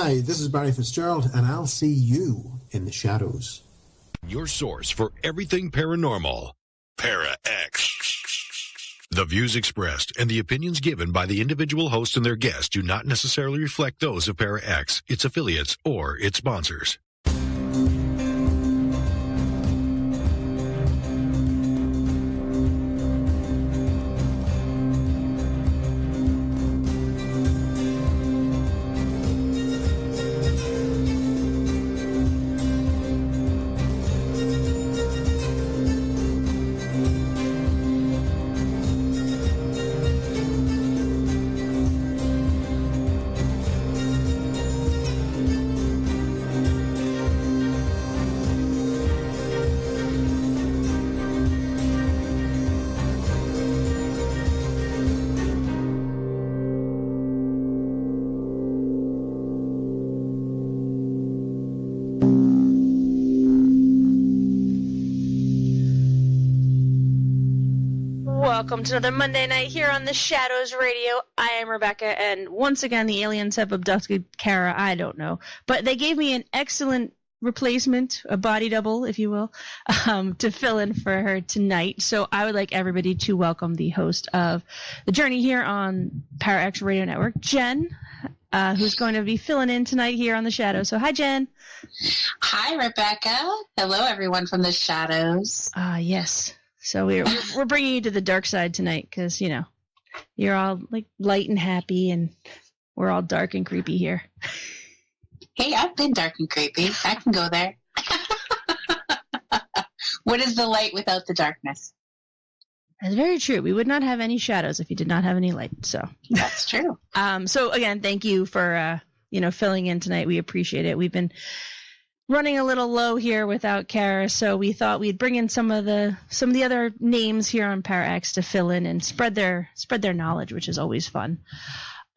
Hi, this is Barry Fitzgerald, and I'll see you in the shadows. Your source for everything paranormal. Para-X. The views expressed and the opinions given by the individual host and their guests do not necessarily reflect those of Para-X, its affiliates, or its sponsors. Welcome to another Monday night here on the Shadows Radio. I am Rebecca, and once again, the aliens have abducted Kara. I don't know. But they gave me an excellent replacement, a body double, if you will, to fill in for her tonight. So I would like everybody to welcome the host of the journey here on Para-X Radio Network, Jen, who's going to be filling in tonight here on the Shadows. So hi, Jen. Hi, Rebecca. Hello, everyone from the Shadows. Yes. So we're bringing you to the dark side tonight because, you know, you're all like light and happy and we're all dark and creepy here. Hey, I've been dark and creepy. I can go there. What is the light without the darkness? That's very true. We would not have any shadows if you did not have any light. So that's true. So again, thank you for, filling in tonight. We appreciate it. We've been running a little low here without Kara, so we thought we'd bring in some of the other names here on Para-X to fill in and spread their knowledge, which is always fun.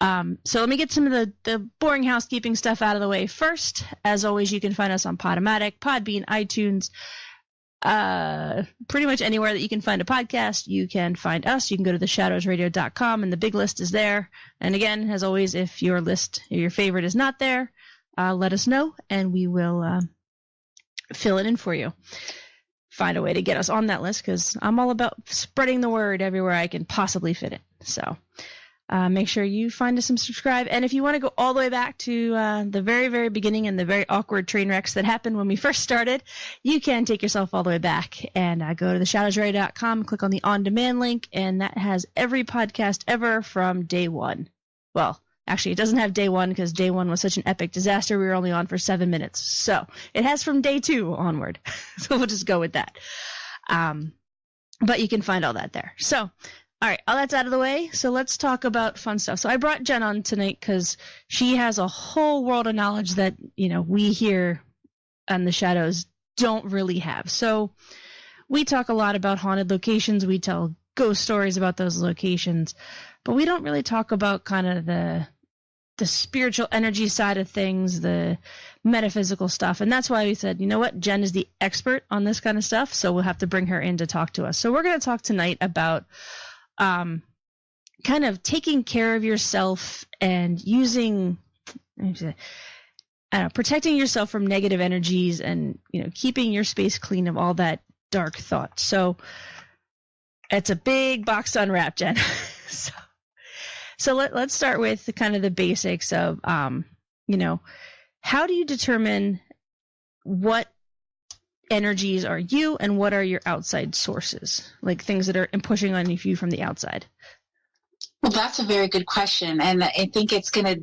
So let me get some of the boring housekeeping stuff out of the way first. As always, you can find us on Podomatic, Podbean, iTunes, pretty much anywhere that you can find a podcast. You can find us. You can go to theshadowsradio.com, and the big list is there. And again, as always, if your favorite is not there, let us know, and we will fill it in for you. Find a way to get us on that list, because I'm all about spreading the word everywhere I can possibly fit it. So make sure you find us and subscribe. And if you want to go all the way back to the very, very beginning and the very awkward train wrecks that happened when we first started, you can take yourself all the way back and go to theshadowsradio.com, click on the on-demand link, and that has every podcast ever from day one. Well, actually, it doesn't have day one because day one was such an epic disaster. We were only on for 7 minutes. So it has from day 2 onward. So we'll just go with that. But you can find all that there. So, all right, all that's out of the way. So let's talk about fun stuff. So I brought Jen on tonight because she has a whole world of knowledge that, we here on the Shadows don't really have. So we talk a lot about haunted locations. We tell ghost stories about those locations. But we don't really talk about kind of the spiritual energy side of things, the metaphysical stuff. And that's why we said, you know what, Jen is the expert on this kind of stuff, so we'll have to bring her in to talk to us. So we're going to talk tonight about kind of taking care of yourself and protecting yourself from negative energies and, keeping your space clean of all that dark thought. So it's a big box to unwrap, Jen. So let's start with kind of the basics of, how do you determine what energies are you and what are your outside sources, like things that are pushing on you from the outside? Well, that's a very good question, and I think it's gonna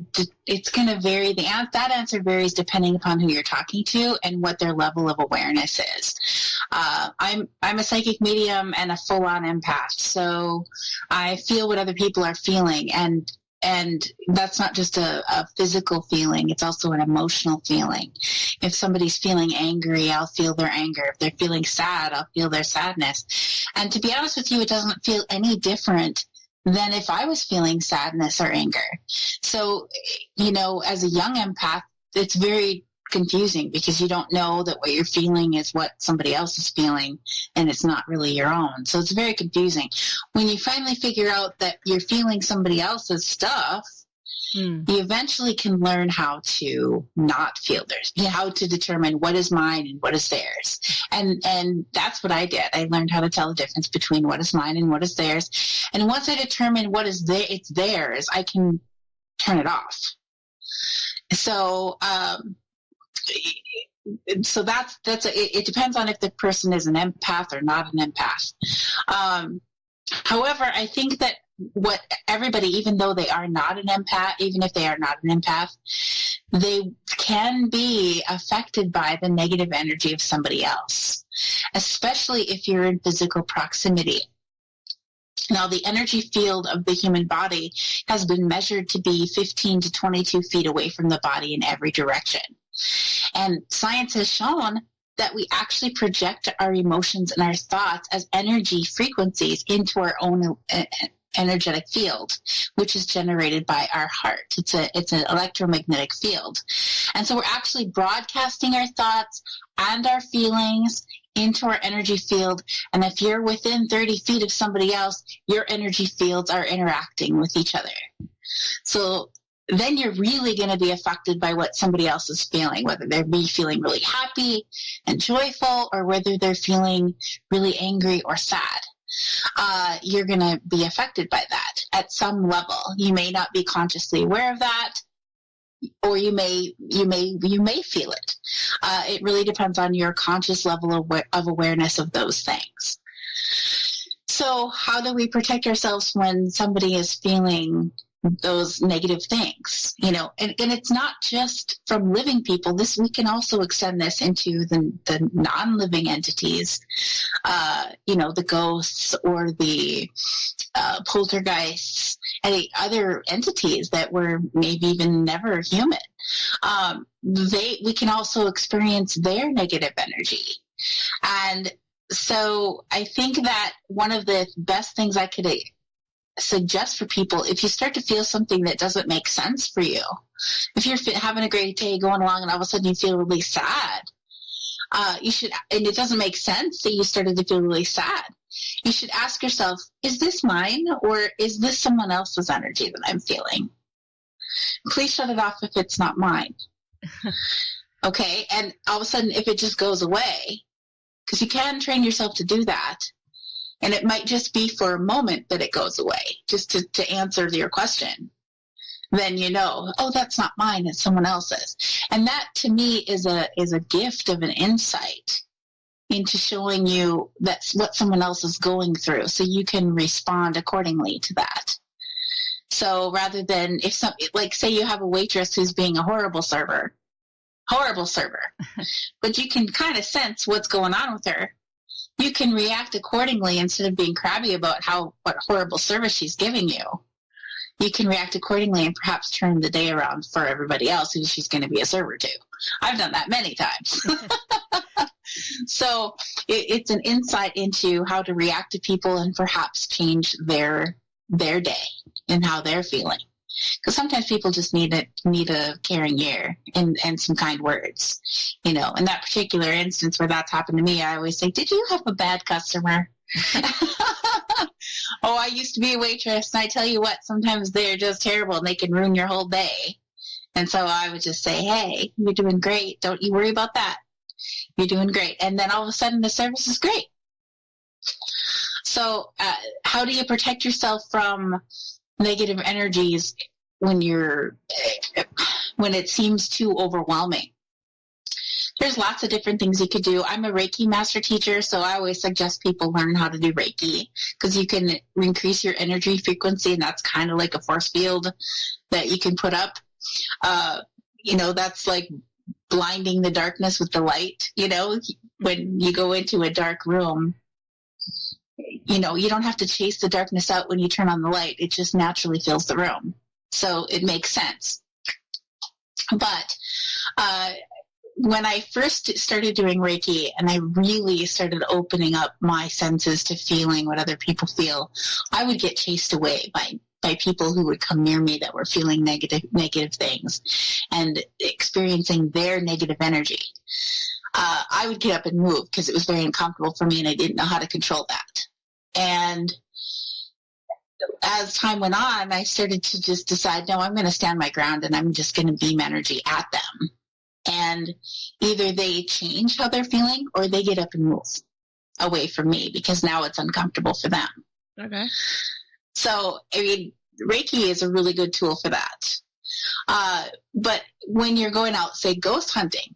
vary. That answer varies depending upon who you're talking to and what their level of awareness is. I'm a psychic medium and a full-on empath, so I feel what other people are feeling, and that's not just a physical feeling; it's also an emotional feeling. If somebody's feeling angry, I'll feel their anger. If they're feeling sad, I'll feel their sadness. And to be honest with you, it doesn't feel any different than if I was feeling sadness or anger. So, as a young empath, it's very confusing because you don't know that what you're feeling is what somebody else is feeling, and it's not really your own. So it's very confusing. When you finally figure out that you're feeling somebody else's stuff, you eventually can learn how to not feel theirs, how to determine what is mine and what is theirs. And that's what I did. I learned how to tell the difference between what is mine and what is theirs. And once I determine what is it's theirs, I can turn it off. So, so it depends on if the person is an empath or not an empath. However, I think that what everybody, even though they are not an empath, even if they are not an empath, they can be affected by the negative energy of somebody else, especially if you're in physical proximity. Now, the energy field of the human body has been measured to be 15 to 22 feet away from the body in every direction. And science has shown that we actually project our emotions and our thoughts as energy frequencies into our own energetic field, which is generated by our heart. It's an electromagnetic field. And so we're actually broadcasting our thoughts and our feelings into our energy field. And if you're within 30 feet of somebody else, your energy fields are interacting with each other. So then you're really going to be affected by what somebody else is feeling, whether they're feeling really happy and joyful or whether they're feeling really angry or sad. You're going to be affected by that at some level. You may not be consciously aware of that, or you may feel it. It really depends on your conscious level of awareness of those things. So how do we protect ourselves when somebody is feeling those negative things, and it's not just from living people. We can also extend this into the non-living entities, the ghosts or the poltergeists, any other entities that were maybe even never human. We can also experience their negative energy. And so I think that one of the best things I could suggest for people, if you start to feel something that doesn't make sense for you, if you're having a great day going along and all of a sudden you feel really sad, you should, and it doesn't make sense that you started to feel really sad, you should ask yourself, is this mine or is this someone else's energy that I'm feeling? Please shut it off if it's not mine. Okay, and all of a sudden if it just goes away, because you can train yourself to do that. And it might just be for a moment that it goes away, just to answer your question. Then oh, that's not mine, it's someone else's. And that to me is a gift of an insight into showing you that's what someone else is going through, so you can respond accordingly to that. So rather than say you have a waitress who's being a horrible server, but you can kind of sense what's going on with her. You can react accordingly instead of being crabby about what horrible service she's giving you. You can react accordingly and perhaps turn the day around for everybody else who she's going to be a server to. I've done that many times. So it's an insight into how to react to people and perhaps change their day and how they're feeling. Because sometimes people just need a caring ear and some kind words, In that particular instance where that's happened to me, I always say, did you have a bad customer? Oh, I used to be a waitress, and I tell you what, sometimes they're just terrible and they can ruin your whole day. And so I would just say, hey, you're doing great. Don't you worry about that. You're doing great. And then all of a sudden the service is great. So how do you protect yourself from negative energies when it seems too overwhelming? There's lots of different things you could do. I'm a Reiki master teacher, so I always suggest people learn how to do Reiki because you can increase your energy frequency, and that's kind of like a force field that you can put up. That's like blinding the darkness with the light. When you go into a dark room, you don't have to chase the darkness out when you turn on the light. It just naturally fills the room. So it makes sense. But when I first started doing Reiki and I really started opening up my senses to feeling what other people feel, I would get chased away by people who would come near me that were feeling negative things and experiencing their negative energy. I would get up and move because it was very uncomfortable for me and I didn't know how to control that. And as time went on, I started to just decide, no, I'm going to stand my ground and I'm just going to beam energy at them. And either they change how they're feeling or they get up and move away from me because now it's uncomfortable for them. Okay. So, I mean, Reiki is a really good tool for that. But when you're going out, say, ghost hunting,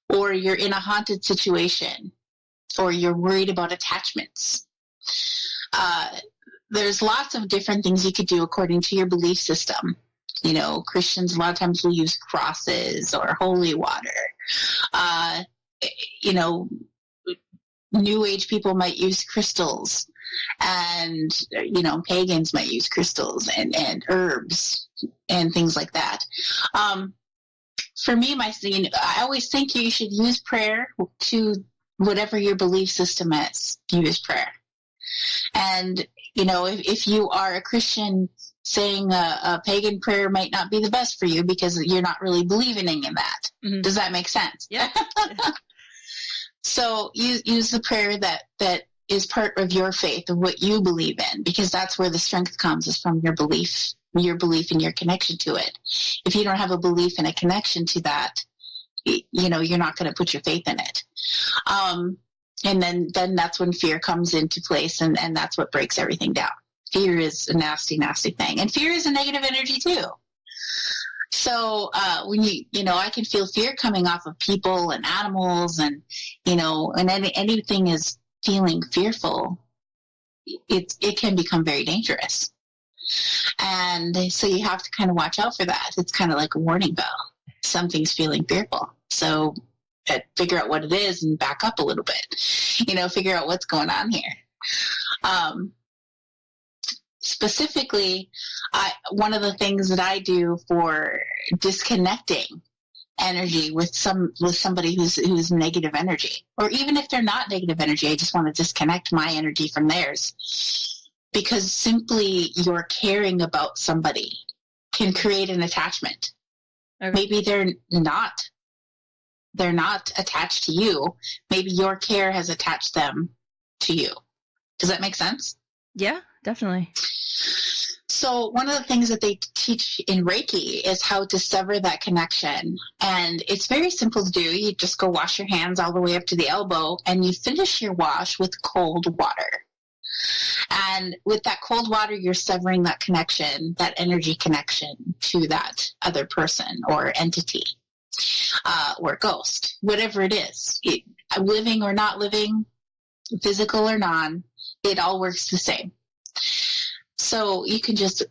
or you're in a haunted situation, or you're worried about attachments, there's lots of different things you could do according to your belief system. You know, Christians a lot of times will use crosses or holy water. You know, New Age people might use crystals, and, you know, pagans might use crystals and herbs and things like that. For me, I always think you should use prayer to whatever your belief system is. Use prayer. And, you know, if you are a Christian, saying a pagan prayer might not be the best for you because you're not really believing in that. Mm-hmm. Does that make sense? Yeah. So use the prayer that is part of your faith, of what you believe in, because that's where the strength comes, is from your belief and your connection to it. If you don't have a belief and a connection to that, you know, you're not going to put your faith in it. And then that's when fear comes into place, and that's what breaks everything down. Fear is a nasty, nasty thing. And fear is a negative energy too. So when you know, I can feel fear coming off of people and animals, and, you know, and anything is feeling fearful, it can become very dangerous. And so you have to kind of watch out for that. It's kind of like a warning bell. Something's feeling fearful. So figure out what it is and back up a little bit, you know, figure out what's going on here. Specifically, one of the things that I do for disconnecting energy with somebody who's negative energy, or even if they're not negative energy, I just want to disconnect my energy from theirs, because simply your caring about somebody can create an attachment. Okay. Maybe they're not attached to you. Maybe your care has attached them to you. Does that make sense? Yeah, definitely. So one of the things that they teach in Reiki is how to sever that connection. And it's very simple to do. You just go wash your hands all the way up to the elbow, and you finish your wash with cold water. And with that cold water, you're severing that connection, that energy connection to that other person or entity, or ghost, whatever it is. Living or not living, physical or non, it all works the same. So you can just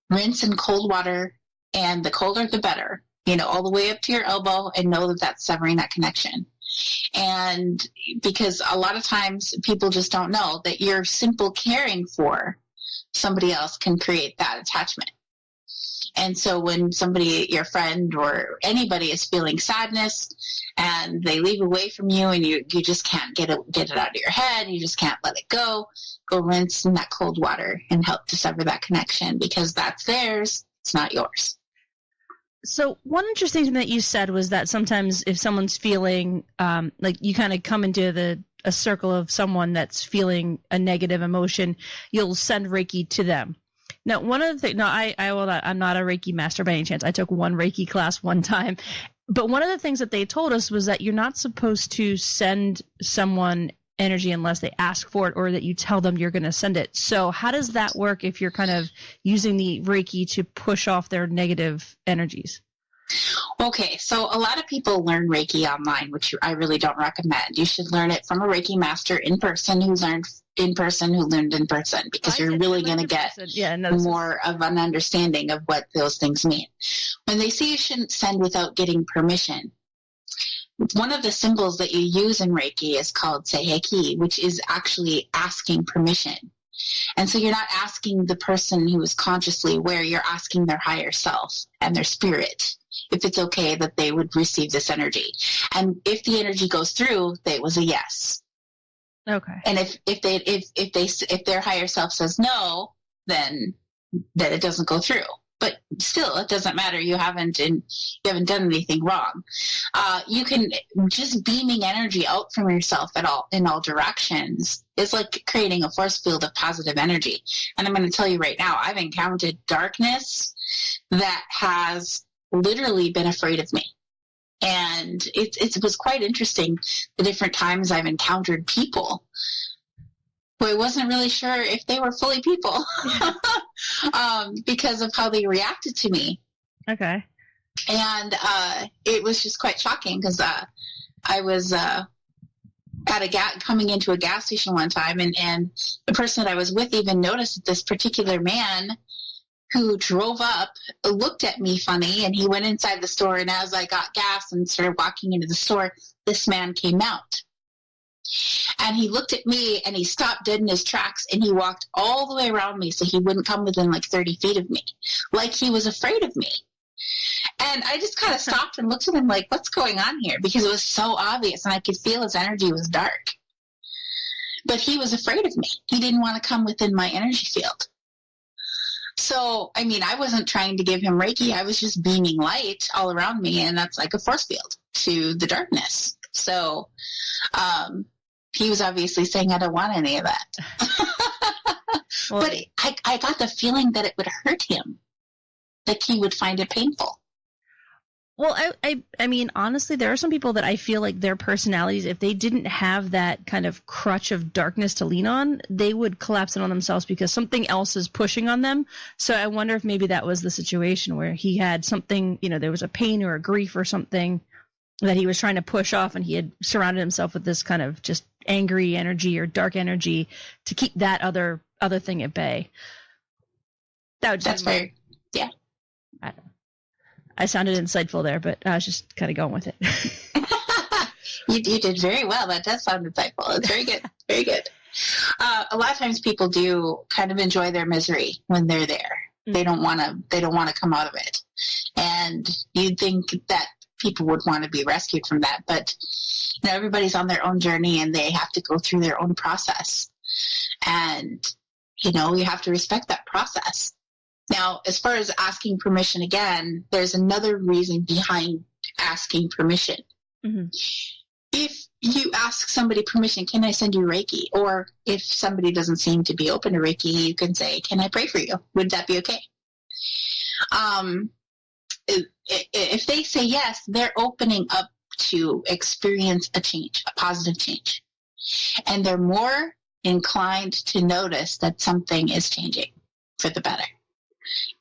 rinse in cold water, and the colder the better, you know, all the way up to your elbow, and know that that's severing that connection. And because a lot of times people just don't know that your simple caring for somebody else can create that attachment. And so when somebody, your friend or anybody, is feeling sadness and they leave away from you, and you just can't get it out of your head, you just can't let it go rinse in that cold water and help to sever that connection, because that's theirs, it's not yours. So one interesting thing that you said was that sometimes if someone's feeling like you kind of come into a circle of someone that's feeling a negative emotion, you'll send Reiki to them. Now, one of the things, I'm not a Reiki master by any chance. I took one Reiki class one time. But one of the things that they told us was that you're not supposed to send someone energy unless they ask for it, or that you tell them you're going to send it. So how does that work if you're kind of using the Reiki to push off their negative energies? Okay, so a lot of people learn Reiki online, which I really don't recommend. You should learn it from a Reiki master in person who learned in person, because you're really going to get more of an understanding of what those things mean. When they say you shouldn't send without getting permission, one of the symbols that you use in Reiki is called Seiheki, which is actually asking permission. And so you're not asking the person who is consciously aware, you're asking their higher self and their spirit if it's okay that they would receive this energy. And if the energy goes through, it was a yes. Okay. And if their higher self says no, then it doesn't go through. but still, it doesn't matter. You haven't done anything wrong. You can just beaming energy out from yourself in all directions is like creating a force field of positive energy. And I'm going to tell you right now, I've encountered darkness that has literally been afraid of me. And it was quite interesting the different times I've encountered people who I wasn't really sure if they were fully people because of how they reacted to me. Okay. And it was just quite shocking because I was coming into a gas station one time, and the person that I was with even noticed that this particular man who drove up looked at me funny, and he went inside the store, and as I got gas and started walking into the store, this man came out. And he looked at me, and he stopped dead in his tracks, and he walked all the way around me so he wouldn't come within like 30 feet of me, like he was afraid of me. And I just kind of stopped and looked at him like, what's going on here? Because it was so obvious, and I could feel his energy was dark. But he was afraid of me. He didn't want to come within my energy field. So, I mean, I wasn't trying to give him Reiki. I was just beaming light all around me, and that's like a force field to the darkness. So, he was obviously saying, I don't want any of that. Well, but I got the feeling that it would hurt him, like he would find it painful. Well, I mean, honestly, there are some people that I feel like their personalities, if they didn't have that kind of crutch of darkness to lean on, they would collapse in on themselves because something else is pushing on them. So I wonder if maybe that was the situation where he had something, you know, there was a pain or a grief or something that he was trying to push off, and he had surrounded himself with this kind of just angry energy or dark energy to keep that other thing at bay. That's fair. Yeah. I don't know. I sounded insightful there, but I was just kind of going with it. You did very well. That does sound insightful. It's very good. Very good. A lot of times people do kind of enjoy their misery when they're there. Mm-hmm. They don't want to come out of it. And you'd think that people would want to be rescued from that, but you know, everybody's on their own journey and they have to go through their own process. And you know, you have to respect that process. Now, as far as asking permission, again, there's another reason behind asking permission. Mm-hmm. If you ask somebody permission, can I send you Reiki? Or if somebody doesn't seem to be open to Reiki, you can say, can I pray for you? Would that be okay? If they say yes, they're opening up to experience a change, a positive change. And they're more inclined to notice that something is changing for the better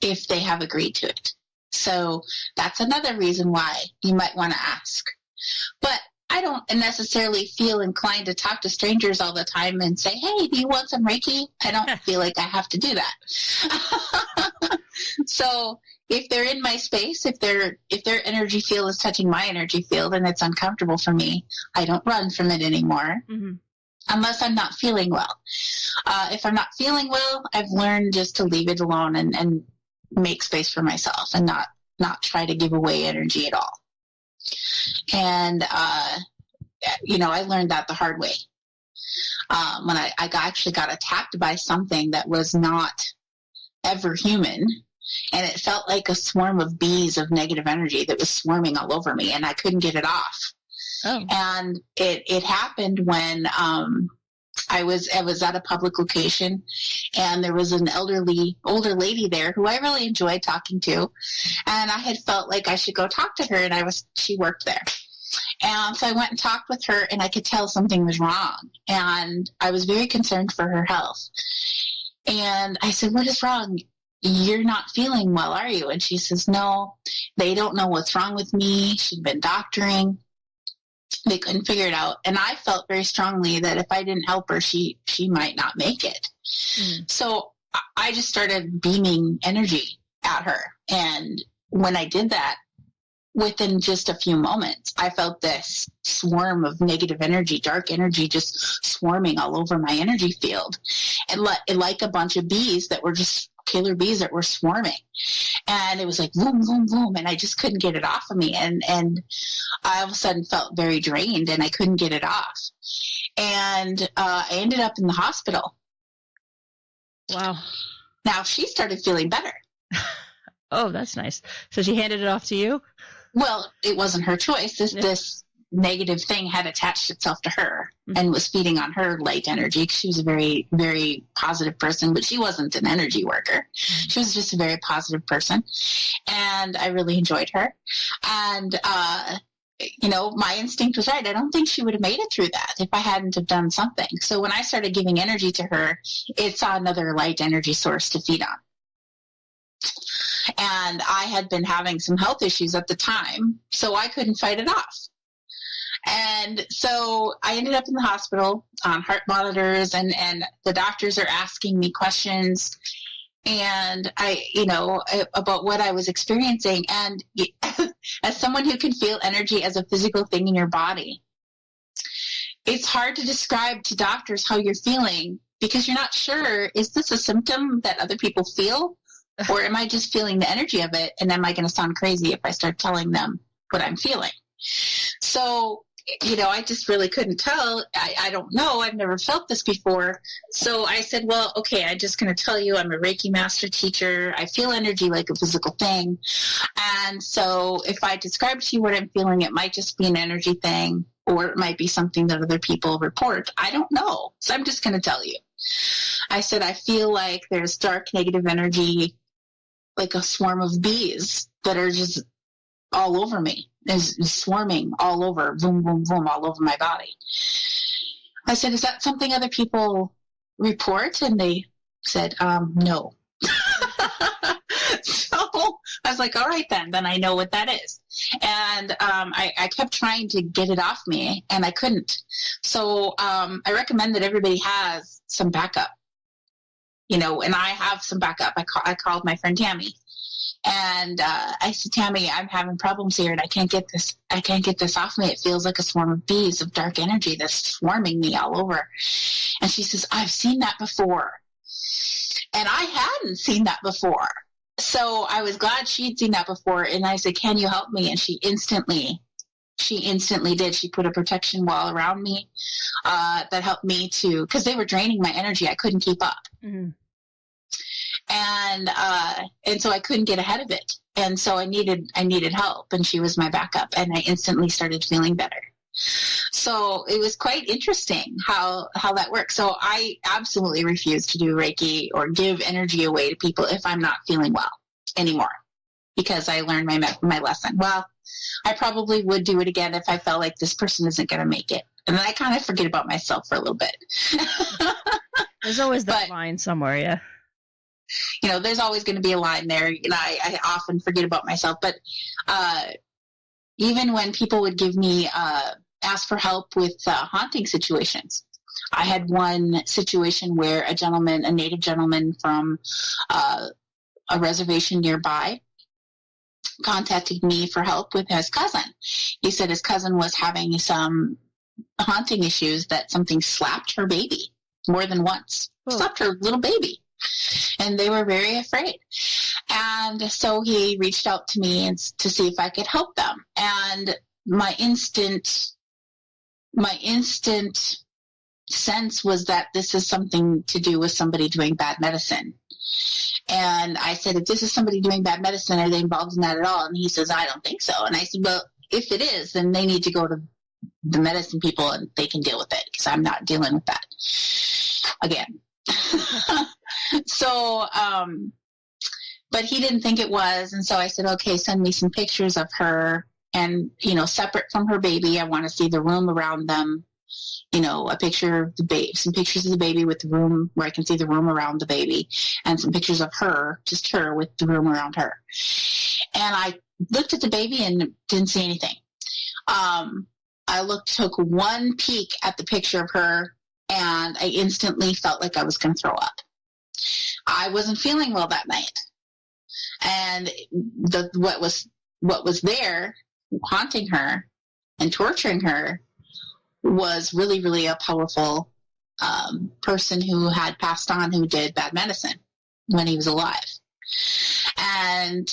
if they have agreed to it. So that's another reason why you might want to ask. But I don't necessarily feel inclined to talk to strangers all the time and say, hey, do you want some Reiki? I don't feel like I have to do that. So if they're in my space, if their energy field is touching my energy field and it's uncomfortable for me, I don't run from it anymore. Mm-hmm. Unless I'm not feeling well. If I'm not feeling well, I've learned just to leave it alone and make space for myself and not try to give away energy at all. And, you know, I learned that the hard way. When I actually got attacked by something that was not ever human, and it felt like a swarm of bees of negative energy that was swarming all over me, and I couldn't get it off. Oh. And it happened when I was at a public location, and there was an older lady there who I really enjoyed talking to, and I had felt like I should go talk to her, and she worked there. And so I went and talked with her, and I could tell something was wrong, and I was very concerned for her health. And I said, what is wrong? You're not feeling well, are you? And she says, no, they don't know what's wrong with me. She'd been doctoring. They couldn't figure it out. And I felt very strongly that if I didn't help her, she might not make it. Mm. So I just started beaming energy at her. And when I did that, within just a few moments, I felt this swarm of negative energy, dark energy, just swarming all over my energy field. And like a bunch of bees that were just killer bees that were swarming. And it was like boom, boom, boom. And I just couldn't get it off of me. And I all of a sudden felt very drained and I couldn't get it off. And I ended up in the hospital. Wow. Now she started feeling better. Oh, that's nice. So she handed it off to you? Well, it wasn't her choice. This negative thing had attached itself to her and was feeding on her light energy. She was a very, very positive person, but she wasn't an energy worker. She was just a very positive person. And I really enjoyed her. And, my instinct was right. I don't think she would have made it through that if I hadn't have done something. So when I started giving energy to her, it saw another light energy source to feed on. And I had been having some health issues at the time, so I couldn't fight it off. And so I ended up in the hospital on heart monitors, and the doctors are asking me questions and about what I was experiencing. And as someone who can feel energy as a physical thing in your body, it's hard to describe to doctors how you're feeling because you're not sure, is this a symptom that other people feel? Or am I just feeling the energy of it? And am I going to sound crazy if I start telling them what I'm feeling? So, I just really couldn't tell. I don't know. I've never felt this before. So I said, well, okay, I'm just going to tell you I'm a Reiki master teacher. I feel energy like a physical thing. And so if I describe to you what I'm feeling, it might just be an energy thing, or it might be something that other people report. I don't know. So I'm just going to tell you. I said, I feel like there's dark negative energy, like a swarm of bees that are just all over me, is swarming all over, boom, boom, boom, all over my body. I said, is that something other people report? And they said, no. So I was like, all right, then I know what that is. And I kept trying to get it off me, and I couldn't. So I recommend that everybody has some backup, and I have some backup. I called my friend Tammy, and I said, Tammy, I'm having problems here, and I can't get this off me. It feels like a swarm of bees of dark energy that's swarming me all over. And she says, I've seen that before. And I hadn't seen that before. So I was glad she'd seen that before. And I said, can you help me? And she instantly did. She put a protection wall around me that helped me because they were draining my energy. I couldn't keep up. Mm-hmm. And so I couldn't get ahead of it. And so I needed help, and she was my backup, and I instantly started feeling better. So it was quite interesting how that works. So I absolutely refuse to do Reiki or give energy away to people if I'm not feeling well anymore, because I learned my lesson. Well, I probably would do it again if I felt like this person isn't going to make it. And then I kind of forget about myself for a little bit. There's always that line somewhere, yeah. There's always going to be a line there. I often forget about myself. But even when people would give me ask for help with haunting situations, I had one situation where a native gentleman from a reservation nearby, contacted me for help with his cousin. He said his cousin was having some haunting issues, that something slapped her baby more than once. Oh. Slapped her little baby. And they were very afraid. And so he reached out to me to see if I could help them. And my instant sense was that this is something to do with somebody doing bad medicine. And I said, if this is somebody doing bad medicine, are they involved in that at all? And he says, I don't think so. And I said, well, if it is, then they need to go to the medicine people and they can deal with it, because I'm not dealing with that again. So, but he didn't think it was. And so I said, okay, send me some pictures of her, and, separate from her baby. I want to see the room around them, a picture of the baby, some pictures of the baby with the room where I can see the room around the baby, and some pictures of her, just her, with the room around her. And I looked at the baby and didn't see anything. I took one peek at the picture of her, and I instantly felt like I was going to throw up. I wasn't feeling well that night. And what was there haunting her and torturing her was really, really a powerful person who had passed on, who did bad medicine when he was alive. And,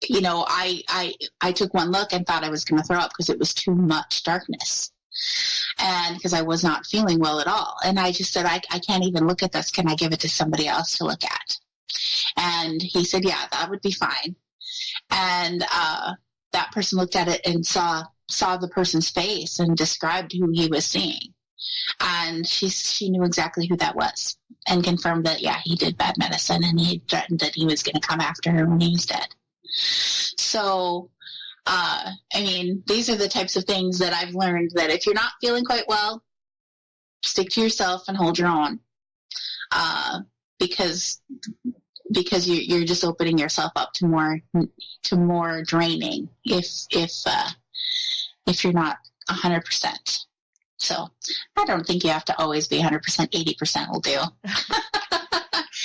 I took one look and thought I was going to throw up because it was too much darkness. And because I was not feeling well at all. And I just said, I can't even look at this. Can I give it to somebody else to look at? And he said, yeah, that would be fine. And that person looked at it and saw the person's face and described who he was seeing. And she knew exactly who that was and confirmed that, yeah, he did bad medicine, and he threatened that he was going to come after her when he was dead. So, I mean, these are the types of things that I've learned, that if you're not feeling quite well, stick to yourself and hold your own, because you're just opening yourself up to more draining if you're not 100%. So I don't think you have to always be 100%. 80% will do.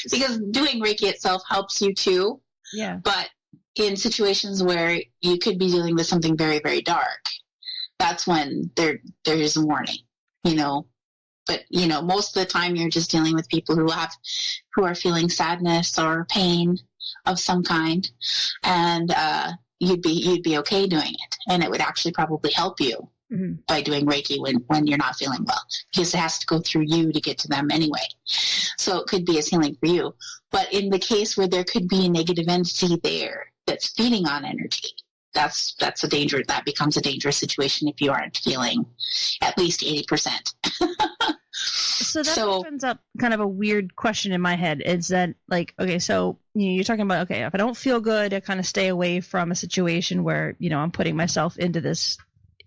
Because doing Reiki itself helps you too. Yeah. But in situations where you could be dealing with something very, very dark, that's when there is a warning, you know. But, you know, most of the time you're just dealing with people who are feeling sadness or pain of some kind, and you'd be okay doing it, and it would actually probably help you by doing Reiki when you're not feeling well, because it has to go through you to get to them anyway. So it could be as healing for you. But in the case where there could be a negative entity there that's feeding on energy, that's a danger. That becomes a dangerous situation if you aren't feeling at least 80%. So that opens up kind of a weird question in my head. Is that, like, okay, so you're talking about, okay, if I don't feel good, I kind of stay away from a situation where, you know, I'm putting myself into this,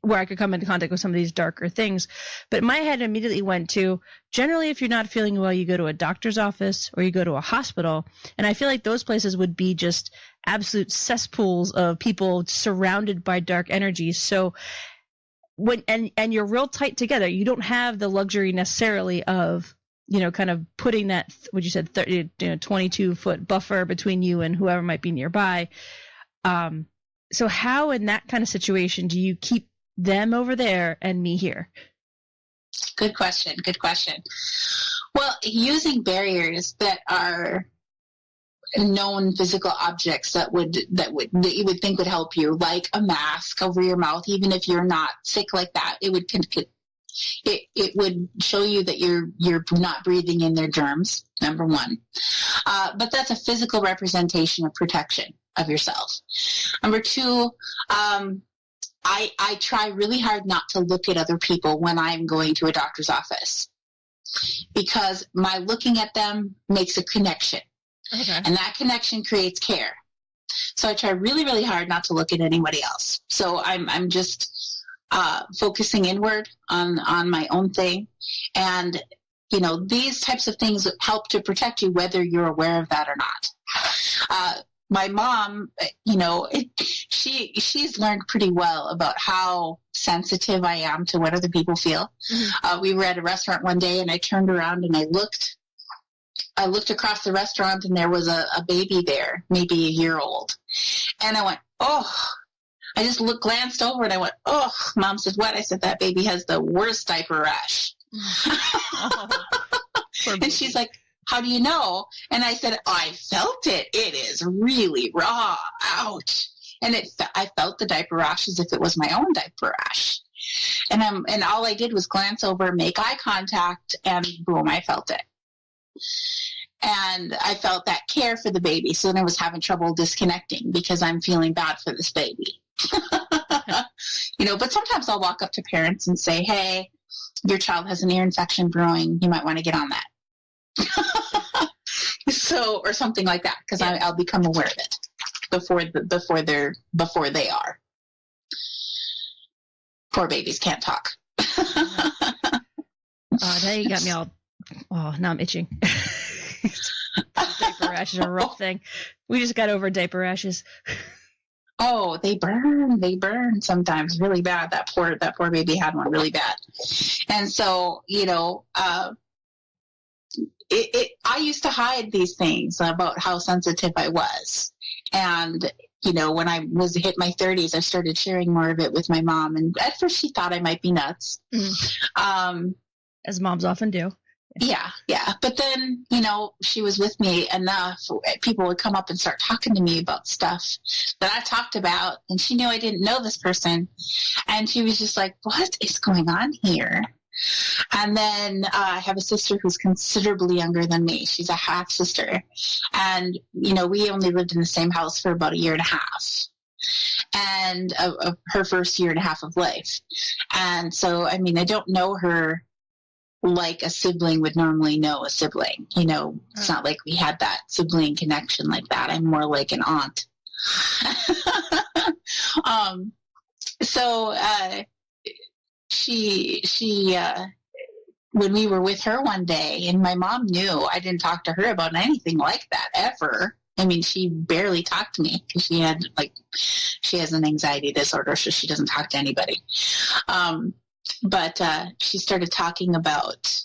where I could come into contact with some of these darker things. But my head immediately went to, generally, if you're not feeling well, you go to a doctor's office or you go to a hospital. And I feel like those places would be just absolute cesspools of people surrounded by dark energies. So when and you're real tight together, you don't have the luxury necessarily of, you know, kind of putting that, what you said, 22-foot buffer between you and whoever might be nearby. So how, in that kind of situation, do you keep them over there and me here? Good question. Well, using barriers that are known physical objects that you would think would help you, like a mask over your mouth, even if you're not sick like that, it would show you that you're not breathing in their germs, number one. But that's a physical representation of protection of yourself. Number two, I try really hard not to look at other people when I'm going to a doctor's office, because my looking at them makes a connection. Okay. And that connection creates care. So I try really, really hard not to look at anybody else. So I'm just focusing inward on my own thing. And, you know, these types of things help to protect you, whether you're aware of that or not. My mom, you know, she's learned pretty well about how sensitive I am to what other people feel. Mm-hmm. We were at a restaurant one day, and I turned around and I looked across the restaurant, and there was a baby there, maybe a year old. And I went, oh, I just glanced over and I went, oh. Mom said, what? I said, that baby has the worst diaper rash. Oh, and she's like, how do you know? And I said, I felt it. It is really raw. Ouch. And I felt the diaper rash as if it was my own diaper rash. And all I did was glance over, make eye contact, and boom, I felt it. And I felt that care for the baby. So then I was having trouble disconnecting because I'm feeling bad for this baby. You know, but sometimes I'll walk up to parents and say, hey, your child has an ear infection brewing. You might want to get on that. So, or something like that, because I'll become aware of it before they are. Poor babies can't talk. Now you got me all. Oh, now I'm itching. Diaper rashes are a rough thing. We just got over diaper rashes. Oh, they burn sometimes really bad. That poor baby had one really bad. And so, you know, I used to hide these things about how sensitive I was. And, you know, when I hit my 30s, I started sharing more of it with my mom. And at first she thought I might be nuts. As moms often do. Yeah. But then, you know, she was with me enough. People would come up and start talking to me about stuff that I talked about. And she knew I didn't know this person. And she was just like, what is going on here? And then I have a sister who's considerably younger than me. She's a half sister. And, we only lived in the same house for about a year and a half. And of her first year and a half of life. And so, I don't know her like a sibling would normally know a sibling. It's not like we had that sibling connection like that. I'm more like an aunt. So she when we were with her one day, and my mom knew I didn't talk to her about anything like that ever. She barely talked to me because she has an anxiety disorder, so she doesn't talk to anybody. But she started talking about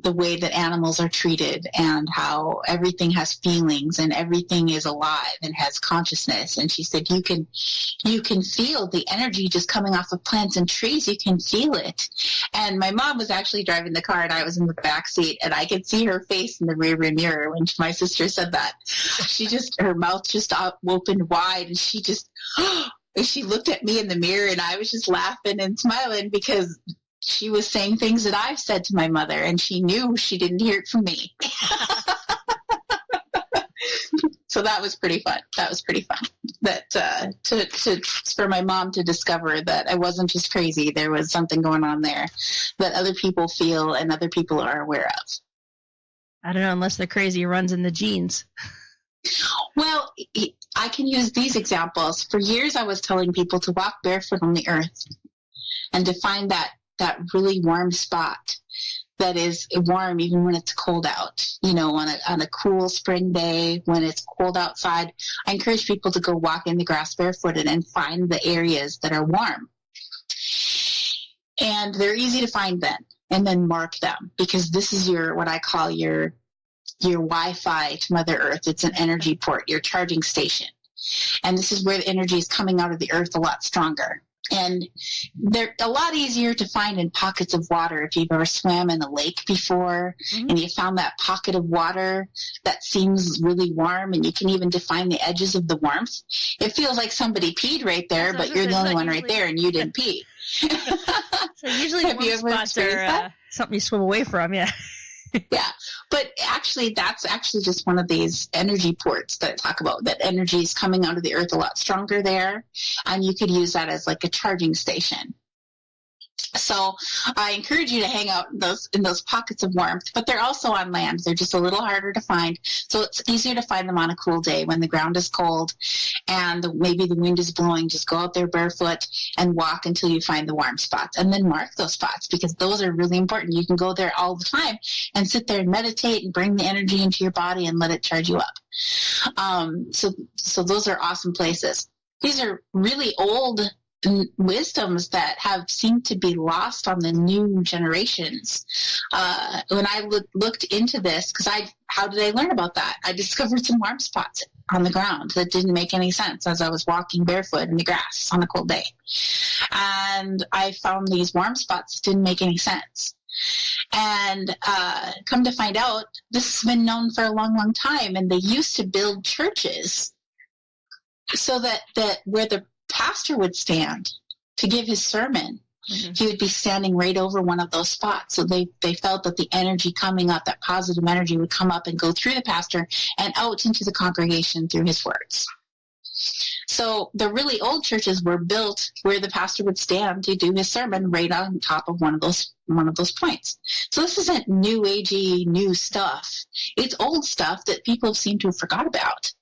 the way that animals are treated and how everything has feelings and everything is alive and has consciousness. And she said, you can feel the energy just coming off of plants and trees. You can feel it. And my mom was actually driving the car and I was in the back seat, and I could see her face in the rear view mirror when my sister said that. Her mouth just opened wide, and she looked at me in the mirror, and I was just laughing and smiling because she was saying things that I've said to my mother, and she knew she didn't hear it from me. So that was pretty fun. That for my mom to discover that I wasn't just crazy. There was something going on there that other people feel and other people are aware of. I don't know, unless the crazy runs in the genes. Well, I can use these examples. For years, I was telling people to walk barefoot on the earth and to find that really warm spot that is warm even when it's cold out. On a cool spring day when it's cold outside, I encourage people to go walk in the grass barefooted and find the areas that are warm. And they're easy to find then, and then mark them, because this is what I call your Wi-Fi to Mother Earth. It's an energy port, your charging station. And this is where the energy is coming out of the earth a lot stronger. And they're a lot easier to find in pockets of water. If you've ever swam in a lake before, and you found that pocket of water that seems really warm, and you can even define the edges of the warmth. It feels like somebody peed right there, but you're the only one right there, and you didn't pee. So usually warm spots are something you swim away from, yeah. Yeah, but that's just one of these energy ports that I talk about, that energy is coming out of the earth a lot stronger there, and you could use that as like a charging station. So I encourage you to hang out in those pockets of warmth, but they're also on land. They're just a little harder to find. So it's easier to find them on a cool day when the ground is cold and maybe the wind is blowing. Just go out there barefoot and walk until you find the warm spots, and then mark those spots, because those are really important. You can go there all the time and sit there and meditate and bring the energy into your body and let it charge you up. So those are awesome places. These are really old wisdoms that have seemed to be lost on the new generations. When I looked into this, how did I learn about that? I discovered some warm spots on the ground that didn't make any sense as I was walking barefoot in the grass on a cold day. And I found these warm spots that didn't make any sense. And come to find out, this has been known for a long, long time. And they used to build churches so that where the pastor would stand to give his sermon, he would be standing right over one of those spots. So they felt that the energy coming up, that positive energy, would come up and go through the pastor and out into the congregation through his words. So the really old churches were built where the pastor would stand to do his sermon right on top of one of those points. So this isn't new agey new stuff. It's old stuff that people seem to have forgot about.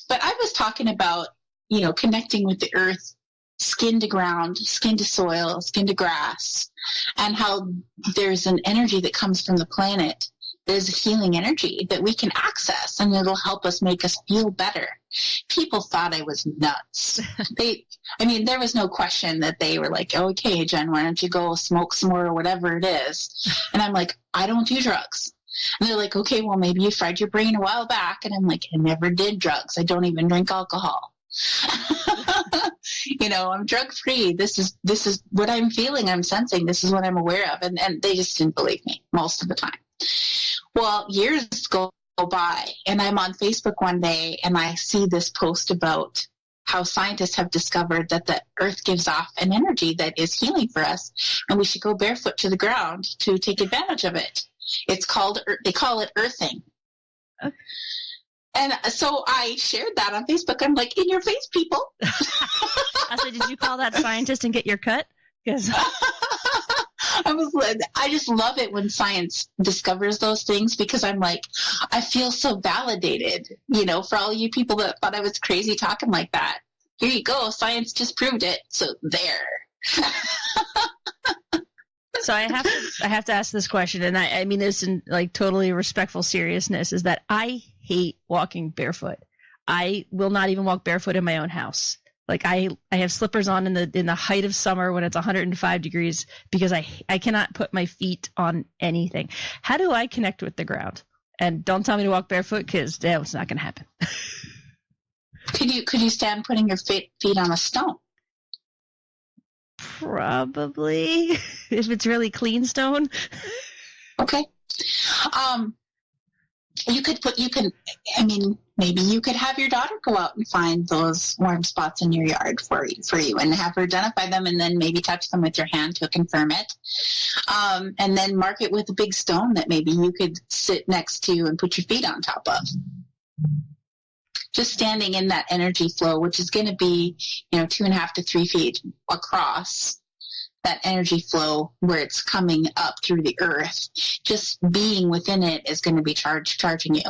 But I was talking about, connecting with the earth, skin to ground, skin to soil, skin to grass, and how there's an energy that comes from the planet. There's a healing energy that we can access, and it'll help us make us feel better. People thought I was nuts. There was no question that they were like, okay, Jen, why don't you go smoke some more or whatever it is? And I'm like, I don't do drugs. And they're like, okay, well, maybe you fried your brain a while back. And I'm like, I never did drugs. I don't even drink alcohol. I'm drug free. This is what I'm feeling. I'm sensing. This is what I'm aware of. And they just didn't believe me most of the time. Well, years go by, and I'm on Facebook one day, and I see this post about how scientists have discovered that the earth gives off an energy that is healing for us, and we should go barefoot to the ground to take advantage of it. They call it earthing. Okay. And so I shared that on Facebook. I'm like, in your face, people. I said, did you call that scientist and get your cut? Because I just love it when science discovers those things, because I'm like, I feel so validated, for all you people that thought I was crazy talking like that. Here you go. Science just proved it. So there. So I have to ask this question, and I mean this in like totally respectful seriousness, is that I hate walking barefoot. I will not even walk barefoot in my own house. Like I have slippers on in the height of summer when it's 105 degrees, because I cannot put my feet on anything. How do I connect with the ground? And don't tell me to walk barefoot, because it's not going to happen. Could you stand putting your feet on a stone? Probably, if it's really clean stone. Okay. Maybe you could have your daughter go out and find those warm spots in your yard for you and have her identify them, and then maybe touch them with your hand to confirm it. And then mark it with a big stone that maybe you could sit next to and put your feet on top of. Just standing in that energy flow, which is going to be, 2.5 to 3 feet across, that energy flow where it's coming up through the earth, just being within it is going to be charging you.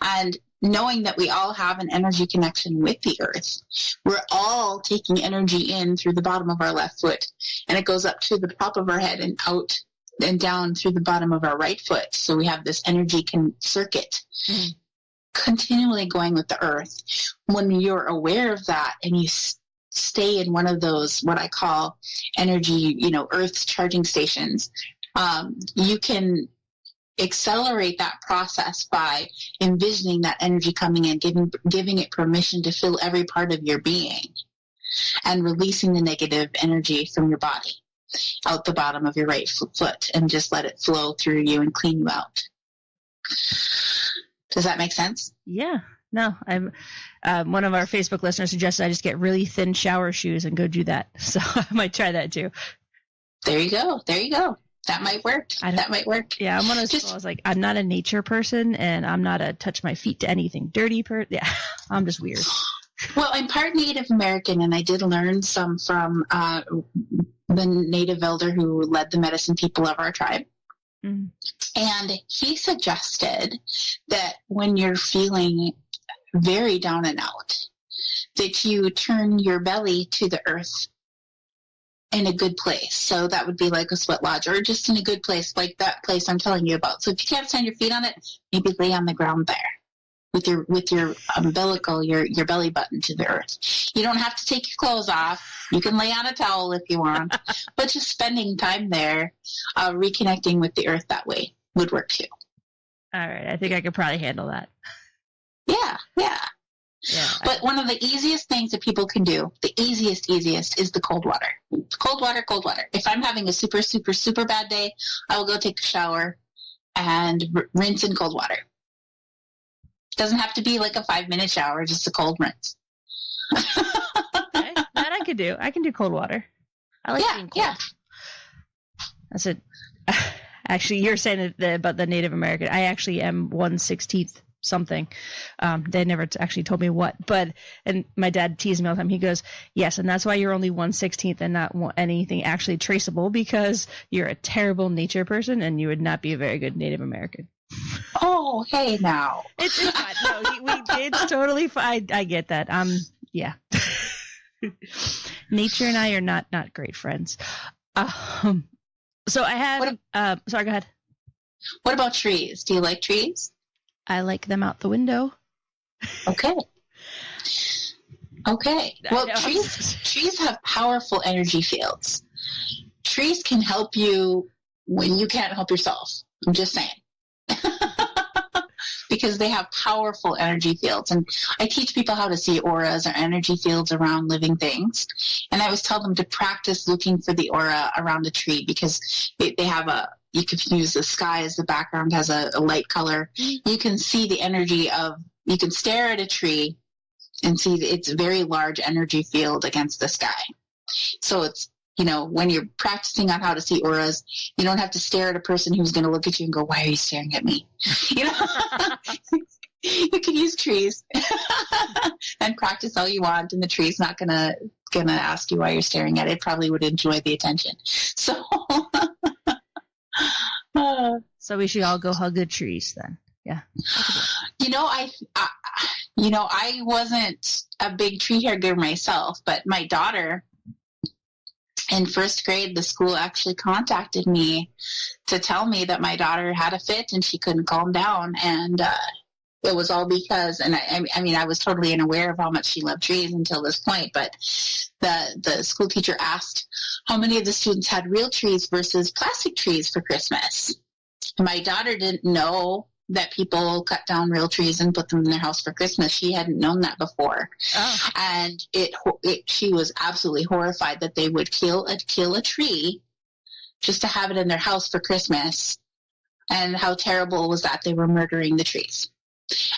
And knowing that we all have an energy connection with the earth, we're all taking energy in through the bottom of our left foot, and it goes up to the top of our head and out and down through the bottom of our right foot. So we have this energy circuit. Mm-hmm. Continually going with the earth. When you're aware of that and you stay in one of those, what I call energy, earth's charging stations, you can accelerate that process by envisioning that energy coming in, giving it permission to fill every part of your being, and releasing the negative energy from your body out the bottom of your right foot, and just let it flow through you and clean you out. Does that make sense? Yeah. No, I'm. One of our Facebook listeners suggested I just get really thin shower shoes and go do that. So I might try that too. There you go. That might work. Yeah, I'm one of those people. I was like, I'm not a nature person, and I'm not a touch my feet to anything dirty person. Yeah, I'm just weird. Well, I'm part Native American, and I did learn some from the Native elder who led the medicine people of our tribe. Mm-hmm. And he suggested that when you're feeling very down and out, that you turn your belly to the earth in a good place. So that would be like a sweat lodge, or just in a good place, like that place I'm telling you about. So if you can't stand your feet on it, maybe lay on the ground there with your umbilical, your belly button to the earth. You don't have to take your clothes off. You can lay on a towel if you want, but just spending time there, reconnecting with the earth that way would work too. All right. I think I could probably handle that. Yeah. But one of the easiest things that people can do, the easiest is the cold water. Cold water. If I'm having a super, super, super bad day, I will go take a shower and rinse in cold water. Doesn't have to be like a 5-minute shower, just a cold rinse. Okay, that I could do. I can do cold water. I like being cold. Yeah. That's it. Actually, you're saying about the Native American. I actually am 1/16 something. They never actually told me what, and my dad teased me all the time. He goes, yes, and that's why you're only 1/16 and not anything actually traceable, because you're a terrible nature person and you would not be a very good Native American. Oh, hey now. It's fine. No, it's totally fine. I get that. Yeah. Nature and I are not great friends. So I have. Sorry, go ahead. What about trees? Do you like trees? I like them out the window. Okay. Well, trees have powerful energy fields. Trees can help you when you can't help yourself. I'm just saying. Because they have powerful energy fields. And I teach people how to see auras or energy fields around living things. And I always tell them to practice looking for the aura around a tree, because they have you can use the sky as the background, has a light color. You can see the energy you can stare at a tree and see its very large energy field against the sky. So it's, when you're practicing on how to see auras, you don't have to stare at a person who's going to look at you and go, why are you staring at me? You can use trees and practice all you want, and the tree's not gonna ask you why you're staring at it. It probably would enjoy the attention. So, so we should all go hug the trees then. Yeah. I wasn't a big tree hugger myself, but my daughter, in first grade, the school actually contacted me to tell me that my daughter had a fit and she couldn't calm down, and it was all because, and I was totally unaware of how much she loved trees until this point, but the school teacher asked how many of the students had real trees versus plastic trees for Christmas. My daughter didn't know that people cut down real trees and put them in their house for Christmas. She hadn't known that before. Oh. And she was absolutely horrified that they would kill a tree just to have it in their house for Christmas. And how terrible was that they were murdering the trees.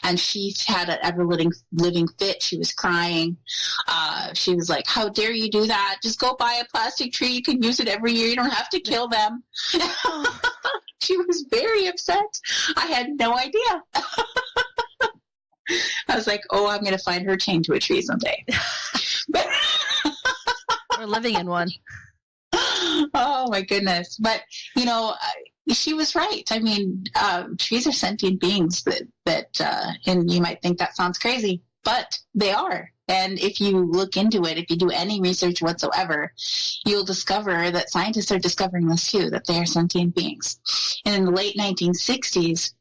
And she had an ever-living fit. She was crying. She was like, how dare you do that? Just go buy a plastic tree. You can use it every year. You don't have to kill them. She was very upset. I had no idea. I was like, I'm going to find her chained to a tree someday. We're living in one. Oh, my goodness. But, she was right. I mean, trees are sentient beings that and you might think that sounds crazy, but they are. And if you look into it, if you do any research whatsoever, you'll discover that scientists are discovering this too, that they are sentient beings. And in the late 1960s,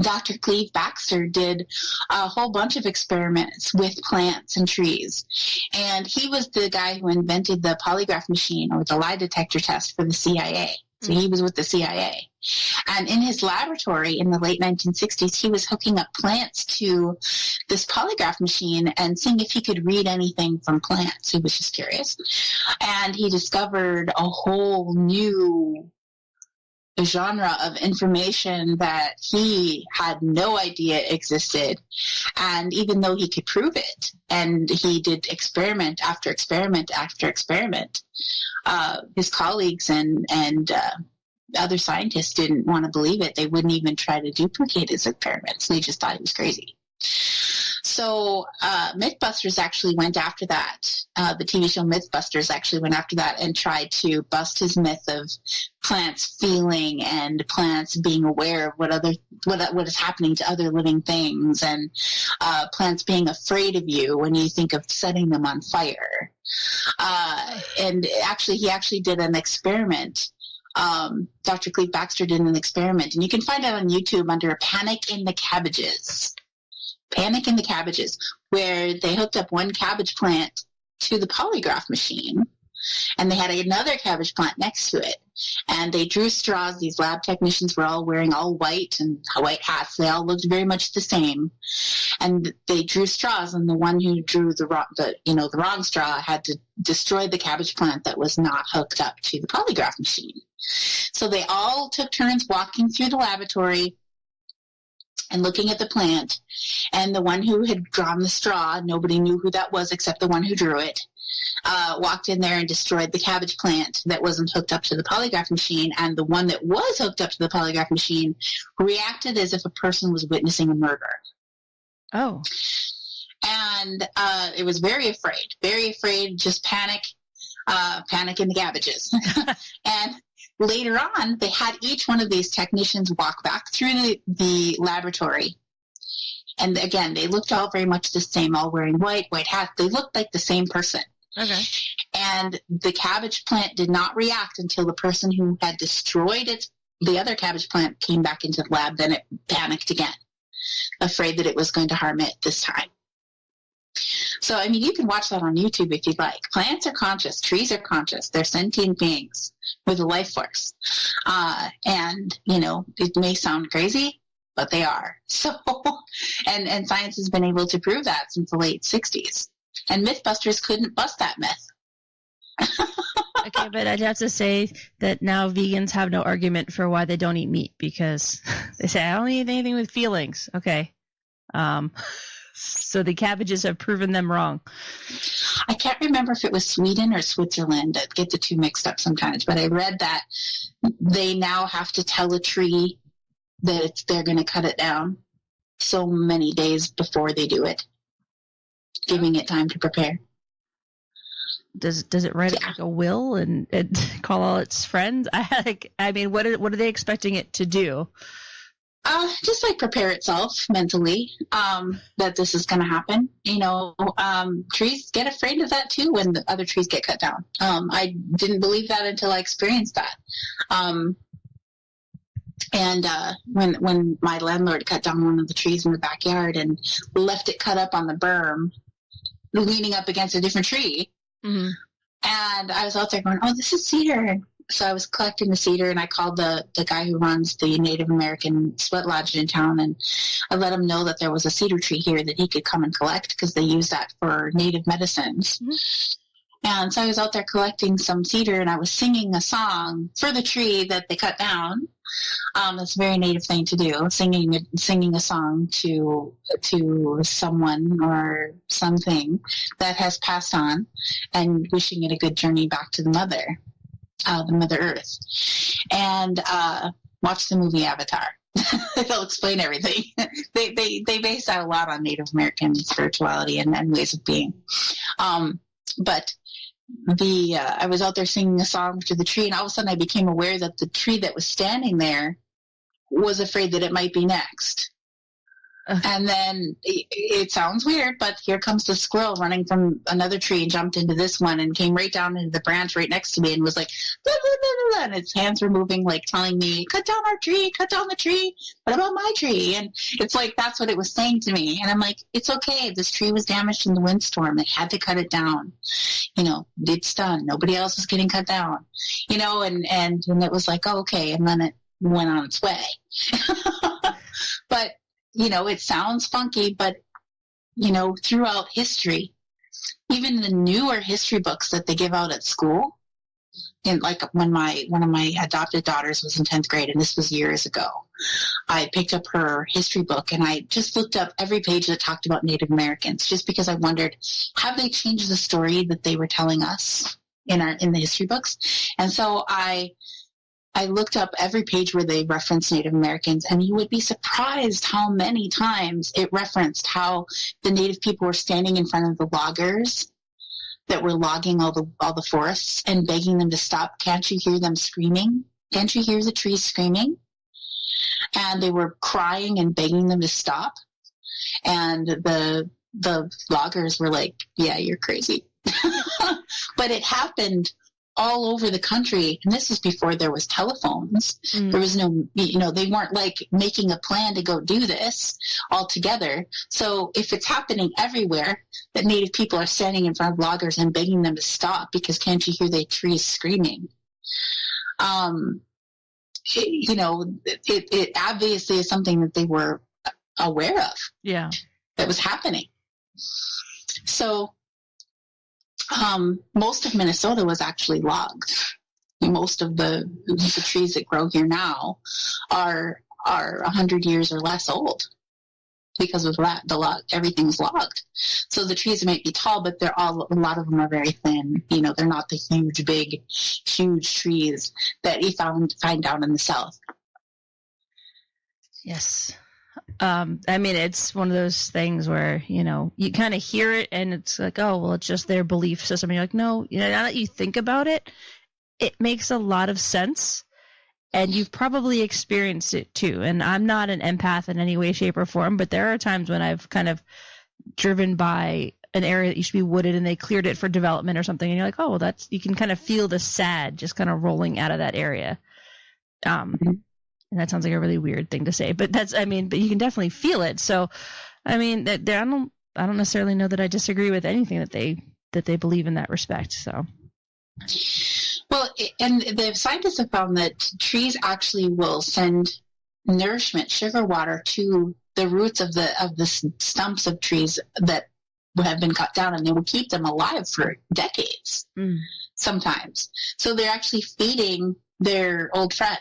Dr. Cleve Baxter did a whole bunch of experiments with plants and trees. And he was the guy who invented the polygraph machine, or the lie detector test, for the CIA. So he was with the CIA. And in his laboratory in the late 1960s, he was hooking up plants to this polygraph machine and seeing if he could read anything from plants. He was just curious. And he discovered a whole new genre of information that he had no idea existed. And even though he could prove it, and he did experiment after experiment after experiment, his colleagues and other scientists didn't want to believe it. They wouldn't even try to duplicate his experiments. They just thought he was crazy. So Mythbusters actually went after that. The TV show Mythbusters actually went after that and tried to bust his myth of plants feeling and plants being aware of what is happening to other living things, and plants being afraid of you when you think of setting them on fire. And he actually did an experiment. Dr. Cleve Baxter did an experiment, and you can find it on YouTube under Panic in the Cabbages. Panic in the Cabbages, where they hooked up one cabbage plant to the polygraph machine, and they had another cabbage plant next to it. And they drew straws. These lab technicians were all wearing all white and white hats. They all looked very much the same. And they drew straws, and the one who drew the wrong straw had to destroy the cabbage plant that was not hooked up to the polygraph machine. So they all took turns walking through the laboratory and looking at the plant, and the one who had drawn the straw, nobody knew who that was except the one who drew it, walked in there and destroyed the cabbage plant that wasn't hooked up to the polygraph machine, and the one that was hooked up to the polygraph machine reacted as if a person was witnessing a murder. Oh. And it was very afraid, just panic in the cabbages. And later on, they had each one of these technicians walk back through the laboratory. And again, they looked all very much the same, all wearing white hats. They looked like the same person. Okay. And the cabbage plant did not react until the person who had destroyed the other cabbage plant came back into the lab. Then it panicked again, afraid that it was going to harm it this time. So, I mean, you can watch that on YouTube if you'd like. Plants are conscious. Trees are conscious. They're sentient beings with a life force. And, it may sound crazy, but they are. So, and science has been able to prove that since the late 60s. And Mythbusters couldn't bust that myth. Okay, but I'd have to say that now vegans have no argument for why they don't eat meat, because they say, I don't eat anything with feelings. Okay. So the cabbages have proven them wrong. I can't remember if it was Sweden or Switzerland. I get the two mixed up sometimes, but I read that they now have to tell a tree that they're going to cut it down so many days before they do it, giving it time to prepare. Does it write it like a will and call all its friends? I mean, what are they expecting it to do? Just like prepare itself mentally that this is going to happen. Trees get afraid of that too when the other trees get cut down. I didn't believe that until I experienced that. When my landlord cut down one of the trees in the backyard and left it cut up on the berm, leaning up against a different tree, mm-hmm. and I was out there going, "Oh, this is cedar." So I was collecting the cedar, and I called the guy who runs the Native American sweat lodge in town, and I let him know that there was a cedar tree here that he could come and collect because they use that for native medicines. Mm-hmm. And so I was out there collecting some cedar, and I was singing a song for the tree that they cut down. That's a very native thing to do, singing a song to someone or something that has passed on, and wishing it a good journey back to the Mother Earth, and watch the movie Avatar. It'll explain everything. They base that a lot on Native American spirituality and ways of being. But I was out there singing a song to the tree, and all of a sudden I became aware that the tree that was standing there was afraid that it might be next. And then it sounds weird, but here comes the squirrel running from another tree and jumped into this one and came right down into the branch right next to me and was like, blah, blah, blah, blah, and its hands were moving, like telling me, cut down our tree, cut down the tree. What about my tree? And it's like, that's what it was saying to me. And I'm like, it's okay. This tree was damaged in the windstorm. They had to cut it down. It's done. Nobody else is getting cut down, and it was like, oh, okay. And then it went on its way. But, it sounds funky, but, throughout history, even the newer history books that they give out at school, and like when one of my adopted daughters was in 10th grade, and this was years ago, I picked up her history book and I just looked up every page that talked about Native Americans, just because I wondered, have they changed the story that they were telling us in the history books? And so I looked up every page where they referenced Native Americans, and you would be surprised how many times it referenced how the Native people were standing in front of the loggers that were logging all the forests and begging them to stop. Can't you hear them screaming? Can't you hear the trees screaming? And they were crying and begging them to stop. And the loggers were like, yeah, you're crazy. But it happened all over the country, and this is before there was telephones. There was no, they weren't like making a plan to go do this all together. So if it's happening everywhere, that Native people are standing in front of loggers and begging them to stop because can't you hear the trees screaming? It obviously is something that they were aware of. Yeah, that was happening. So most of Minnesota was actually logged. Most of the trees that grow here now are 100 years or less old because of that. Everything's logged. So the trees might be tall, but a lot of them are very thin. They're not the huge trees that you find down in the South. Yes. It's one of those things where, you kind of hear it and it's like, oh, well, it's just their belief system. And you're like, no, now that you think about it, it makes a lot of sense. And you've probably experienced it too. And I'm not an empath in any way, shape, or form, but there are times when I've kind of driven by an area that used to be wooded and they cleared it for development or something. And you're like, oh, well, you can kind of feel the sad just kind of rolling out of that area. And that sounds like a really weird thing to say, but but you can definitely feel it. So, I don't necessarily know that I disagree with anything that they believe in that respect. So, well, and the scientists have found that trees actually will send nourishment, sugar water, to the roots of the stumps of trees that have been cut down, and they will keep them alive for decades, sometimes. So they're actually feeding their old friend.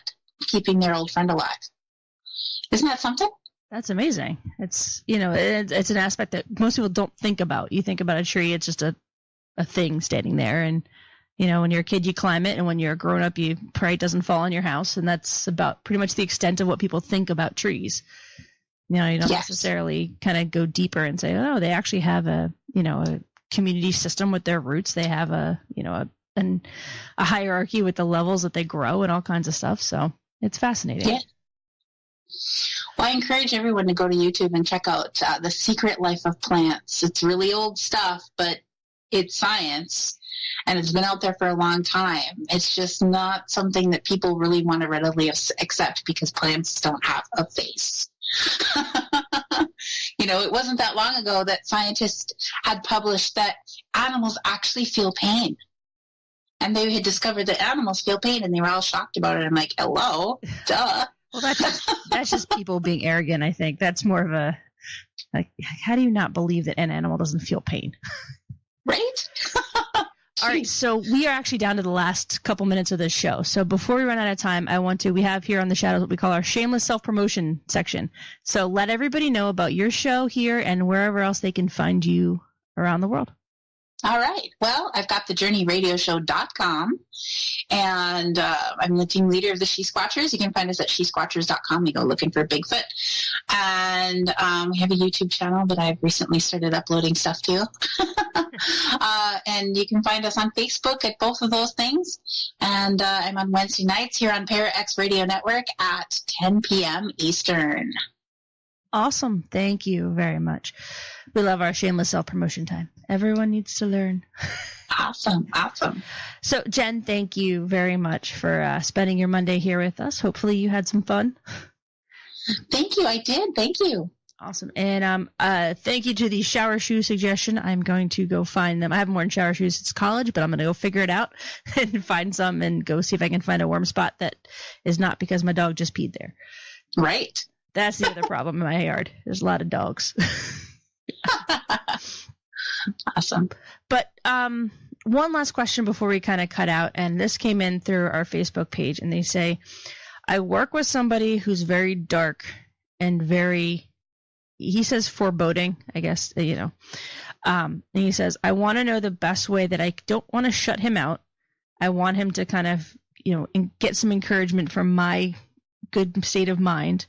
Keeping their old friend alive. Isn't that something? That's amazing. It's, it's an aspect that most people don't think about. You think about a tree, it's just a thing standing there. And, when you're a kid, you climb it. And when you're a grown up, you pray it doesn't fall on your house. And that's about pretty much the extent of what people think about trees. You don't necessarily kind of go deeper and say, oh, they actually have a community system with their roots. They have a hierarchy with the levels that they grow and all kinds of stuff. So it's fascinating. Yeah. Well, I encourage everyone to go to YouTube and check out The Secret Life of Plants. It's really old stuff, but it's science, and it's been out there for a long time. It's just not something that people really want to readily accept because plants don't have a face. It wasn't that long ago that scientists had published that animals actually feel pain. And they had discovered that animals feel pain, and they were all shocked about it. I'm like, hello, duh. Well, that's just people being arrogant, I think. That's more of a, how do you not believe that an animal doesn't feel pain? Right? All right, so we are actually down to the last couple minutes of this show. So before we run out of time, we have here on the Shadows what we call our shameless self-promotion section. So let everybody know about your show here and wherever else they can find you around the world. All right. Well, I've got thejourneyradioshow.com, and I'm the team leader of the She Squatchers. You can find us at shesquatchers.com. You go looking for Bigfoot. And we have a YouTube channel that I've recently started uploading stuff to. And you can find us on Facebook at both of those things. And I'm on Wednesday nights here on Para X Radio Network at 10 p.m. Eastern. Awesome. Thank you very much. We love our shameless self-promotion time. Everyone needs to learn. Awesome. So, Jen, thank you very much for spending your Monday here with us. Hopefully you had some fun. Thank you. I did. Thank you. Awesome. And thank you to the shower shoe suggestion. I'm going to go find them. I haven't worn shower shoes since college, but I'm going to go figure it out and find some and go see if I can find a warm spot that is not because my dog just peed there. Right. That's the other problem in my yard. There's a lot of dogs. Awesome. But one last question before we kind of cut out, and this came in through our Facebook page, and they say, I work with somebody who's very dark and very, he says foreboding, I guess, and he says, I want to know the best way that I don't want to shut him out. I want him to kind of, get some encouragement from my good state of mind.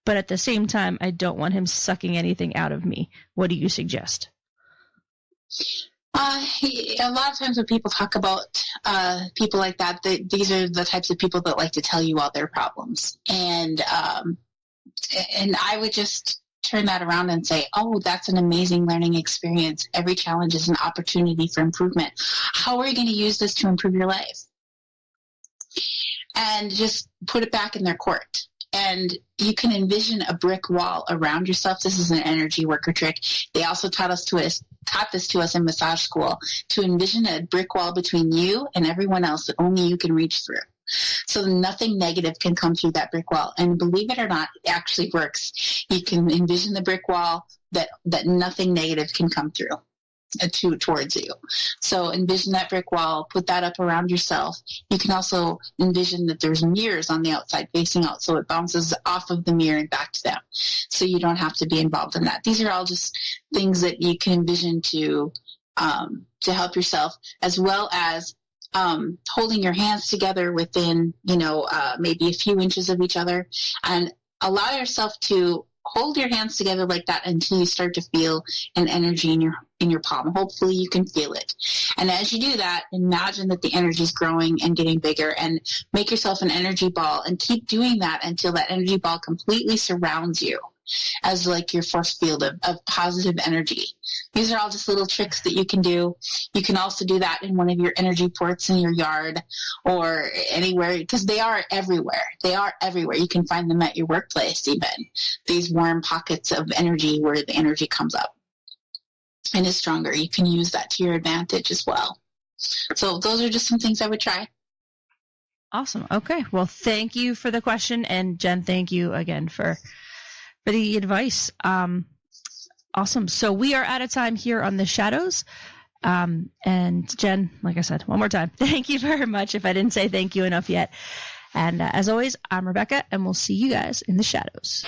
But at the same time, I don't want him sucking anything out of me. What do you suggest? A lot of times when people talk about people like that, these are the types of people that like to tell you all their problems. And I would just turn that around and say, oh, that's an amazing learning experience. Every challenge is an opportunity for improvement. How are you going to use this to improve your life? And just put it back in their court. And you can envision a brick wall around yourself. This is an energy worker trick. They also taught this to us in massage school, to envision a brick wall between you and everyone else that only you can reach through. So nothing negative can come through that brick wall. And believe it or not, it actually works. You can envision the brick wall that nothing negative can come through. Towards you. So envision that brick wall, put that up around yourself. You can also envision that there's mirrors on the outside facing out, so it bounces off of the mirror and back to them. So you don't have to be involved in that. These are all just things that you can envision to help yourself, as well as holding your hands together within, maybe a few inches of each other, and allow yourself to hold your hands together like that until you start to feel an energy in your palm. Hopefully you can feel it. And as you do that, imagine that the energy is growing and getting bigger, and make yourself an energy ball and keep doing that until that energy ball completely surrounds you as like your force field of positive energy. These are all just little tricks that you can do. You can also do that in one of your energy ports in your yard or anywhere, because they are everywhere. They are everywhere. You can find them at your workplace even. These warm pockets of energy where the energy comes up and is stronger. You can use that to your advantage as well. So those are just some things I would try. Awesome. Okay. Well, thank you for the question. And Jen, thank you again for the advice. Awesome. So we are out of time here on The Shadows. And Jen, like I said, one more time, thank you very much if I didn't say thank you enough yet. And as always, I'm Rebecca, and we'll see you guys in the shadows.